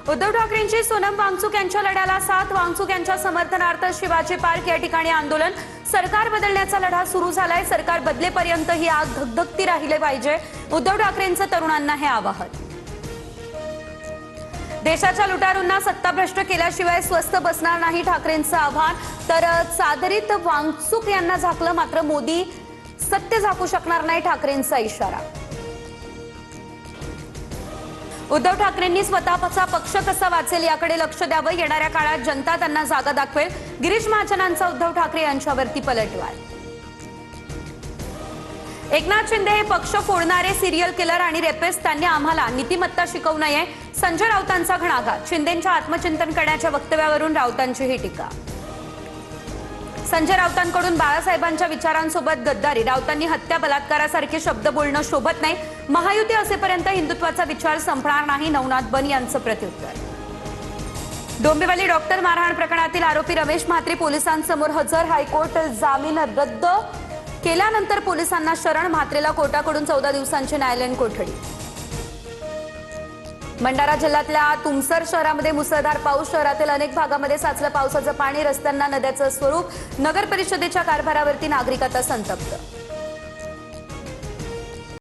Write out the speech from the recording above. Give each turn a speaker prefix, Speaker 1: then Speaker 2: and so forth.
Speaker 1: उद्धव ठाकरेंची सोनम वांगचुक यांच्या लढ्याला साथ, वांगचुक यांच्या समर्थनार्थ शिवाजी पार्क या ठिकाणी आंदोलन। सरकार बदलण्याचा लढा सुरू झालाय। सरकार बदलेपर्यंत ही आग धगधगती राहिले पाहिजे, उद्धव ठाकरेंचं तरुणांना हे आवाहन। देशाच्या लुटारूंना सत्ताभ्रष्ट केल्याशिवाय स्वस्थ बसणार नाही, ठाकरेंचं आव्हान। तर चादरीत वांगचुक यांना झाकलं, मात्र मोदी सत्य झाकू शकणार नाही, ठाकरेंचा इशारा। उद्धव ठाकरेंनी स्वतःचा पक्ष कसा वाचेल याकडे लक्ष द्यावं। येणाऱ्या काळात जनता त्यांना जागा दाखवेल। गिरीश महाजनांचा उद्धव ठाकरे यांच्यावरती पलटवार। एकनाथ शिंदे हे पक्ष फोडणारे सिरियल किलर आणि रेपिस्ट, त्यांनी आम्हाला नीतिमत्ता शिकवू नये, संजय राऊतांचा घणाघात। शिंदेंच्या आत्मचिंतन करण्याच्या वक्तव्यावरून राऊतांची ही टीका। संजय राऊतांकडून बाळासाहेबांच्या विचारांसोबत गद्दारी। राऊतांनी हत्या बलात्कारासारखे शब्द बोलणं शोभत नाही। महायुती असेपर्यंत हिंदुत्वाचा विचार संपणार नाही, नवनाथ बन यांचं प्रत्युत्तर। डोंबिवली डॉक्टर मारहाण प्रकरणातील आरोपी रमेश म्हात्रे पोलिसांसमोर हजर। हायकोर्ट जामीन रद्द केल्यानंतर पोलिसांना शरण। म्हात्रेला कोर्टाकडून 14 दिवसांची न्यायालयीन कोठडी। भंडारा जिल्ह्यातल्या तुमसर शहरामध्ये मुसळधार पाऊस। शहरातील अनेक भागामध्ये साचलं पावसाचं पाणी। रस्त्यांना नद्याचं स्वरूप। नगर परिषदेच्या कारभारावरती नागरिक आता संतप्त।